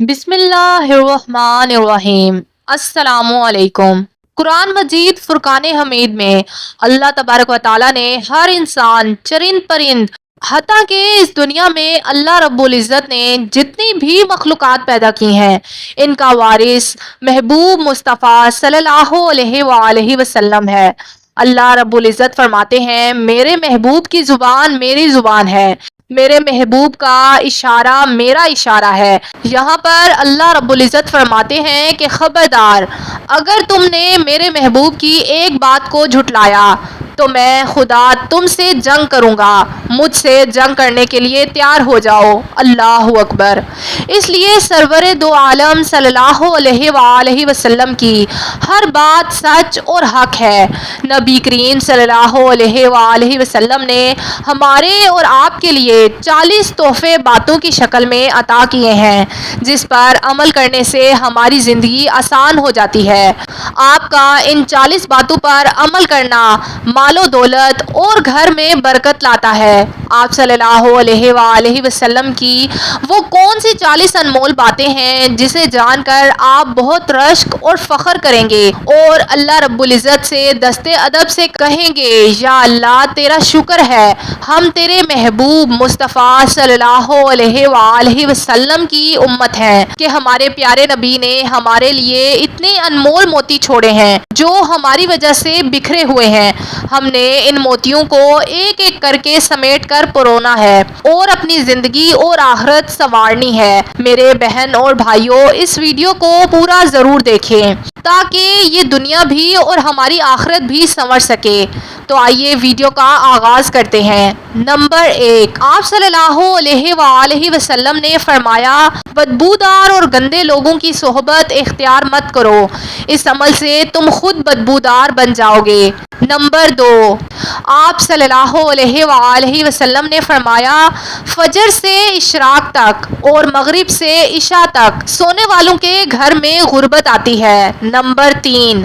بسم اللہ الرحمن الرحیم۔ السلام علیکم۔ قرآن مجید فرقان حمید میں اللہ تبارک و تعالیٰ نے ہر انسان، چرند پرند، حتیٰ کہ اس دنیا میں اللہ رب العزت نے جتنی بھی مخلوقات پیدا کی ہیں، ان کا وارث محبوب مصطفیٰ صلی اللہ علیہ وآلہ وسلم ہے۔ اللہ رب العزت فرماتے ہیں، میرے محبوب کی زبان میری زبان ہے، میرے محبوب کا اشارہ میرا اشارہ ہے۔ یہاں پر اللہ رب العزت فرماتے ہیں کہ خبردار، اگر تم نے میرے محبوب کی ایک بات کو جھٹلایا تو میں خدا تم سے جنگ کروں گا، مجھ سے جنگ کرنے کے لیے تیار ہو جاؤ۔ اللہ اکبر۔ اس لیے سرور دو عالم صلی اللہ علیہ وآلہ وسلم کی ہر بات سچ اور حق ہے۔ نبی کریم صلی اللہ علیہ وآلہ وسلم نے ہمارے اور آپ کے لیے 40 تحفے باتوں کی شکل میں عطا کیے ہیں، جس پر عمل کرنے سے ہماری زندگی آسان ہو جاتی ہے۔ آپ کا ان 40 باتوں پر عمل کرنا مال و دولت اور گھر میں برکت لاتا ہے۔ آپ صلی اللہ علیہ وآلہ وسلم کی وہ کون سی 40 انمول باتیں ہیں جسے جان کر آپ بہت رشک اور فخر کریں گے اور اللہ رب العزت سے دستے ادب سے کہیں گے، یا اللہ تیرا شکر ہے، ہم تیرے محبوب مصطفیٰ صلی اللہ علیہ وآلہ وسلم کی امت ہیں کہ ہمارے پیارے نبی نے ہمارے لیے اتنے انمول موتی چھوڑے ہیں جو ہماری وجہ سے بکھرے ہوئے ہیں۔ ہم نے ان موتیوں کو ایک ایک کر کے سمیٹ کر پرونا ہے اور اپنی زندگی اور آخرت سنوارنی ہے۔ میرے بہن اور بھائیوں، اس ویڈیو کو پورا ضرور دیکھیں تاکہ یہ دنیا بھی اور ہماری آخرت بھی سنور سکے۔ تو آئیے ویڈیو کا آغاز کرتے ہیں۔ نمبر 1، آپ صلی اللہ علیہ وآلہ وسلم نے فرمایا، بدبودار اور گندے لوگوں کی صحبت اختیار مت کرو، اس عمل سے تم خود بدبودار بن جاؤ گے۔ نمبر 2، آپ صلی اللہ علیہ وآلہ وسلم نے فرمایا، فجر سے اشراق تک اور مغرب سے عشاء تک سونے والوں کے گھر میں غربت آتی ہے۔ نمبر 3،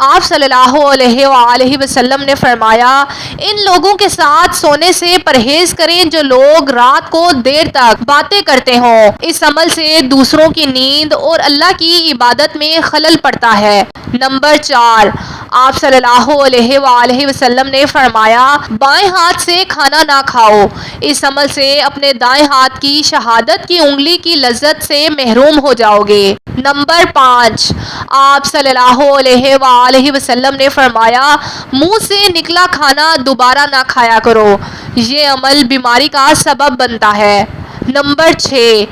آپ صلی اللہ علیہ وآلہ وسلم نے فرمایا، ان لوگوں کے ساتھ سونے سے پرہیز کریں جو لوگ رات کو دیر تک باتیں کرتے ہوں، اس عمل سے دوسروں کی نیند اور اللہ کی عبادت میں خلل پڑتا ہے۔ نمبر 4، آپ صلی اللہ علیہ وآلہ وسلم نے فرمایا، بائیں ہاتھ سے کھانا نہ کھاؤ، اس عمل سے اپنے دائیں ہاتھ کی شہادت کی انگلی کی لذت سے محروم ہو جاؤ گے۔ نمبر 5، آپ صلی اللہ علیہ وآلہ وسلم نے فرمایا، منہ سے نکلا کھانا دوبارہ نہ کھایا کرو، یہ عمل بیماری کا سبب بنتا ہے۔ نمبر 6،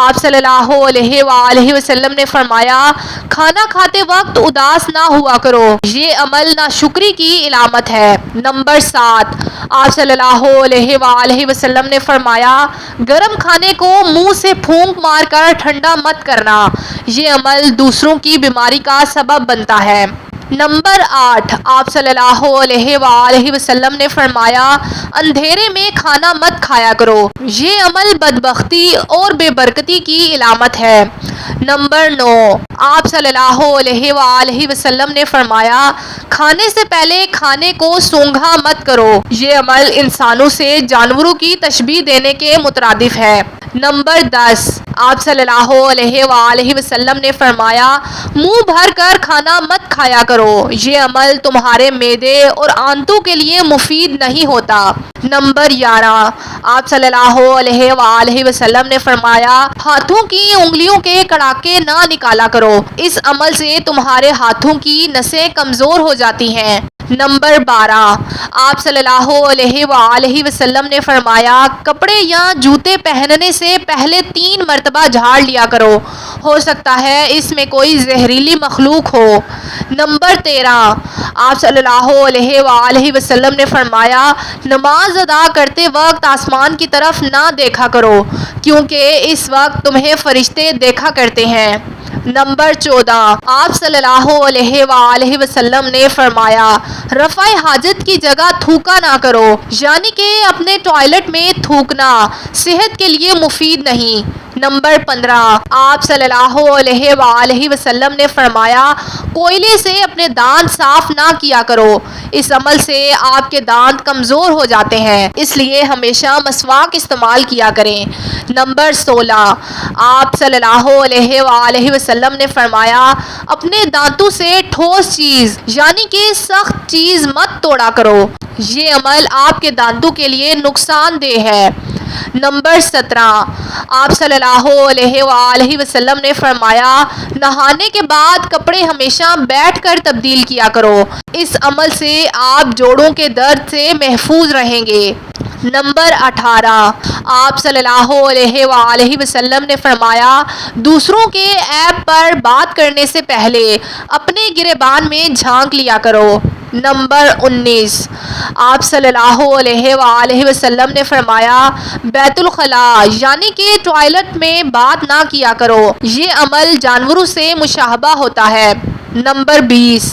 آپ صلی اللہ علیہ وآلہ وسلم نے فرمایا، کھانا کھاتے وقت اداس نہ ہوا کرو، یہ عمل ناشکری کی علامت ہے۔ نمبر 7، آپ صلی اللہ علیہ وآلہ وسلم نے فرمایا، گرم کھانے کو منہ سے پھونک مار کر ٹھنڈا مت کرنا، یہ عمل دوسروں کی بیماری کا سبب بنتا ہے۔ نمبر 8، آپ صلی اللہ علیہ وآلہ وسلم نے فرمایا، اندھیرے میں کھانا مت کھایا کرو، یہ عمل بدبختی اور بے برکتی کی علامت ہے۔ نمبر 9، آپ صلی اللہ علیہ وآلہ وسلم نے فرمایا، کھانے سے پہلے کھانے کو سونگھا مت کرو، یہ عمل انسانوں سے جانوروں کی تشبیہ دینے کے مترادف ہے۔ نمبر 10، آپ صلی اللہ علیہ وآلہ وسلم نے فرمایا، منہ بھر کر کھانا مت کھایا کرو، یہ عمل تمہارے معدے اور آنتوں کے لیے مفید نہیں ہوتا۔ نمبر 11، آپ صلی اللہ علیہ وآلہ وسلم نے فرمایا، ہاتھوں کی انگلیوں کے کڑاکے نہ نکالا کرو، اس عمل سے تمہارے ہاتھوں کی نسیں کمزور ہو جاتی ہیں۔ نمبر 12، آپ صلی اللہ علیہ وآلہ وسلم نے فرمایا، کپڑے یا جوتے پہننے سے پہلے 3 مرتبہ جھاڑ لیا کرو، ہو سکتا ہے اس میں کوئی زہریلی مخلوق ہو۔ نمبر 13، آپ صلی اللہ علیہ وآلہ وسلم نے فرمایا، نماز ادا کرتے وقت آسمان کی طرف نہ دیکھا کرو، کیونکہ اس وقت تمہیں فرشتے دیکھا کرتے ہیں۔ نمبر 14، آپ صلی اللہ علیہ وآلہ وسلم نے فرمایا، رفع حاجت کی جگہ تھوکا نہ کرو، یعنی کہ اپنے ٹوائلٹ میں تھوکنا صحت کے لیے مفید نہیں۔ نمبر 15، آپ صلی اللہ علیہ وآلہ وسلم نے فرمایا کوئلے سے اپنے دانت صاف نہ کیا کرو، اس عمل سے آپ کے دانت کمزور ہو جاتے ہیں، اس لیے ہمیشہ مسواک استعمال کیا کریں۔ نمبر 16، آپ صلی اللہ علیہ وآلہ وسلم نے فرمایا اپنے دانتوں سے ٹھوس چیز یعنی کہ سخت چیز مت توڑا کرو، یہ عمل آپ کے دانتوں کے لیے نقصان دہ ہے۔ نمبر 17، آپ صلی اللہ علیہ وآلہ وسلم نے فرمایا نہانے کے بعد کپڑے ہمیشہ بیٹھ کر تبدیل کیا کرو، اس عمل سے آپ جوڑوں کے درد سے محفوظ رہیں گے۔ نمبر 18، آپ صلی اللہ علیہ وآلہ وسلم نے فرمایا دوسروں کے عیب پر بات کرنے سے پہلے اپنے گریبان میں جھانک لیا کرو۔ نمبر 19، آپ صلی اللہ علیہ وآلہ وسلم نے فرمایا بیت الخلاء یعنی کہ ٹوائلٹ میں بات نہ کیا کرو، یہ عمل جانوروں سے مشابہ ہوتا ہے۔ نمبر 20،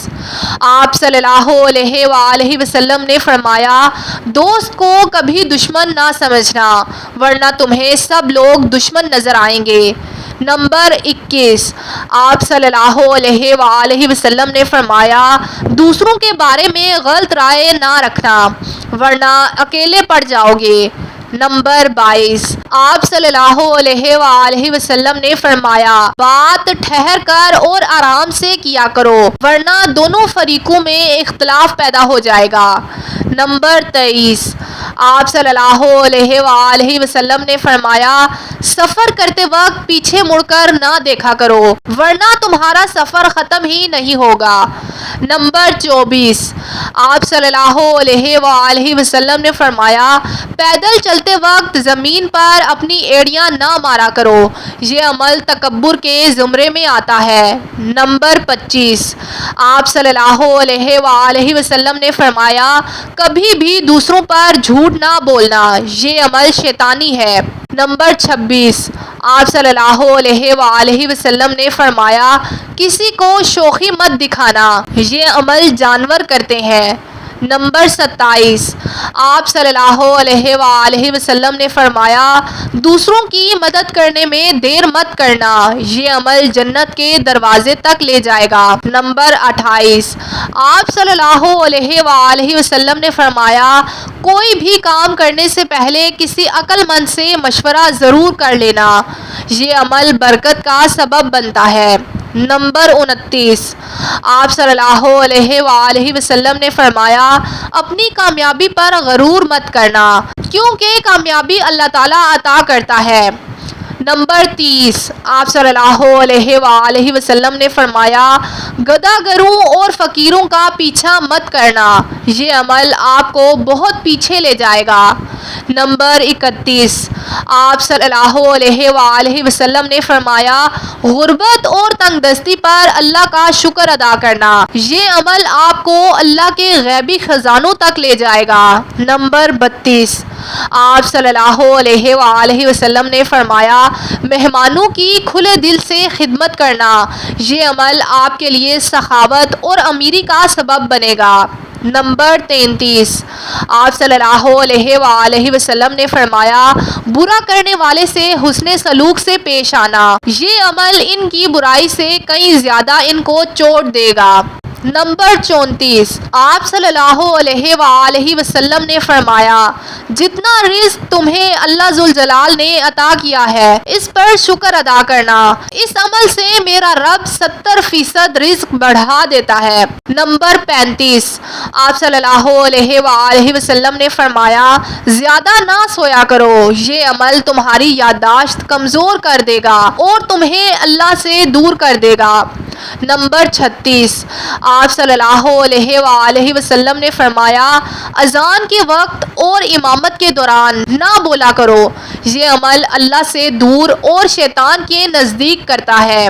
آپ صلی اللہ علیہ وآلہ وسلم نے فرمایا دوست کو کبھی دشمن نہ سمجھنا ورنہ تمہیں سب لوگ دشمن نظر آئیں گے۔ نمبر 21، آپ صلی اللہ علیہ وآلہ وسلم نے فرمایا دوسروں کے بارے میں غلط رائے نہ رکھنا ورنہ اکیلے پڑ جاؤ گے۔ نمبر 22، آپ صلی اللہ علیہ وآلہ وسلم نے فرمایا بات ٹھہر کر اور آرام سے کیا کرو ورنہ دونوں فریقوں میں اختلاف پیدا ہو جائے گا۔ نمبر 23، آپ صلی اللہ علیہ وآلہ وسلم نے فرمایا سفر کرتے وقت پیچھے مڑ کر نہ دیکھا کرو ورنہ تمہارا سفر ختم ہی نہیں ہوگا۔ نمبر 24، آپ صلی اللہ علیہ وآلہ وسلم نے فرمایا پیدل چلتے وقت زمین پر اپنی ایڑیاں نہ مارا کرو، یہ عمل تکبر کے زمرے میں آتا ہے۔ نمبر 25، آپ صلی اللہ علیہ وآلہ وسلم نے فرمایا کبھی بھی دوسروں پر جھوٹ نہ بولنا، یہ عمل شیطانی ہے۔ نمبر 26، آپ صلی اللہ علیہ وآلہ وسلم نے فرمایا کسی کو شوخی مت دکھانا، یہ عمل جانور کرتے ہیں۔ نمبر 27، آپ صلی اللہ علیہ وآلہ وسلم نے فرمایا دوسروں کی مدد کرنے میں دیر مت کرنا، یہ عمل جنت کے دروازے تک لے جائے گا۔ نمبر 28، آپ صلی اللہ علیہ وآلہ وسلم نے فرمایا کوئی بھی کام کرنے سے پہلے کسی عقل مند سے مشورہ ضرور کر لینا، یہ عمل برکت کا سبب بنتا ہے۔ نمبر 29، آپ صلی اللہ علیہ وآلہ وسلم نے فرمایا اپنی کامیابی پر غرور مت کرنا کیونکہ کامیابی اللہ تعالیٰ عطا کرتا ہے۔ نمبر 30، آپ صلی اللہ علیہ وآلہ وسلم نے فرمایا گداگروں اور فقیروں کا پیچھا مت کرنا، یہ عمل آپ کو بہت پیچھے لے جائے گا۔ نمبر 31، آپ صلی اللہ علیہ وآلہ وسلم نے فرمایا غربت اور تنگ دستی پر اللہ کا شکر ادا کرنا، یہ عمل آپ کو اللہ کے غیبی خزانوں تک لے جائے گا۔ نمبر 32، آپ صلی اللہ علیہ وآلہ وسلم نے فرمایا مہمانوں کی کھلے دل سے خدمت کرنا، یہ عمل آپ کے لیے سخاوت اور امیری کا سبب بنے گا۔ نمبر 33، آپ صلی اللہ علیہ وآلہ وسلم نے فرمایا برا کرنے والے سے حسن سلوک سے پیش آنا، یہ عمل ان کی برائی سے کہیں زیادہ ان کو چوٹ دے گا۔ نمبر 34، آپ صلی اللہ علیہ وآلہ وسلم نے فرمایا جتنا رزق تمہیں اللہ ذوالجلال نے عطا کیا ہے اس پر شکر ادا کرنا، اس عمل سے میرا رب 70% رزق بڑھا دیتا ہے۔ نمبر 35، آپ صلی اللہ علیہ وآلہ وسلم نے فرمایا زیادہ نہ سویا کرو، یہ عمل تمہاری یادداشت کمزور کر دے گا اور تمہیں اللہ سے دور کر دے گا۔ نمبر 36، آپ صلی اللہ علیہ وآلہ وسلم نے فرمایا اذان کے وقت اور امامت کے دوران نہ بولا کرو، یہ عمل اللہ سے دور اور شیطان کے نزدیک کرتا ہے۔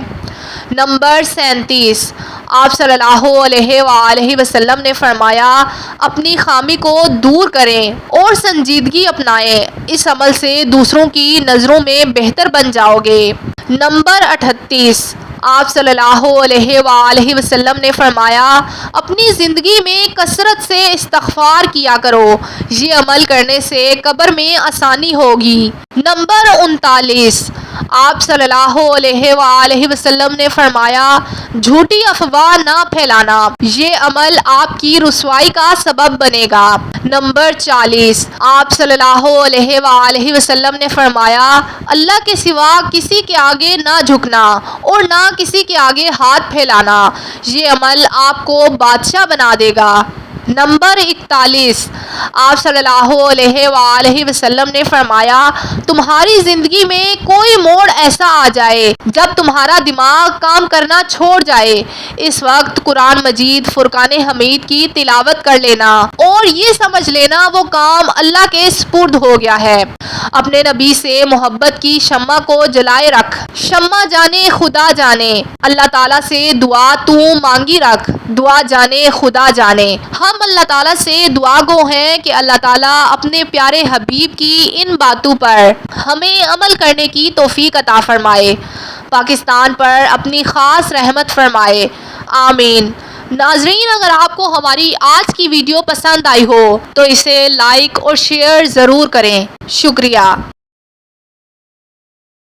نمبر 37، آپ صلی اللہ علیہ وآلہ وسلم نے فرمایا اپنی خامی کو دور کریں اور سنجیدگی اپنائیں، اس عمل سے دوسروں کی نظروں میں بہتر بن جاؤ گے۔ نمبر 38، آپ صلی اللہ علیہ وآلہ وسلم نے فرمایا اپنی زندگی میں کثرت سے استغفار کیا کرو، یہ عمل کرنے سے قبر میں آسانی ہوگی۔ نمبر 39، آپ صلی اللہ علیہ وآلہ وسلم نے فرمایا جھوٹی افواہ نہ پھیلانا، یہ عمل آپ کی رسوائی کا سبب بنے گا۔ نمبر 40، آپ صلی اللہ علیہ وآلہ وسلم نے فرمایا اللہ کے سوا کسی کے آگے نہ جھکنا اور نہ کسی کے آگے ہاتھ پھیلانا، یہ عمل آپ کو بادشاہ بنا دے گا۔ نمبر 41، آپ صلی اللہ علیہ وآلہ وسلم نے فرمایا تمہاری زندگی میں کوئی موڑ ایسا آ جائے جب تمہارا دماغ کام کرنا چھوڑ جائے، اس وقت قرآن مجید فرقان حمید کی تلاوت کر لینا اور یہ سمجھ لینا وہ کام اللہ کے سپرد ہو گیا ہے۔ اپنے نبی سے محبت کی شمع کو جلائے رکھ، شمع جانے خدا جانے، اللہ تعالیٰ سے دعا تو مانگی رکھ، دعا جانے خدا جانے۔ ہم اللہ تعالیٰ سے دعا گو ہیں کہ اللہ تعالیٰ اپنے پیارے حبیب کی ان باتوں پر ہمیں عمل کرنے کی توفیق عطا فرمائے، پاکستان پر اپنی خاص رحمت فرمائے، آمین۔ ناظرین، اگر آپ کو ہماری آج کی ویڈیو پسند آئی ہو تو اسے لائک اور شیئر ضرور کریں، شکریہ۔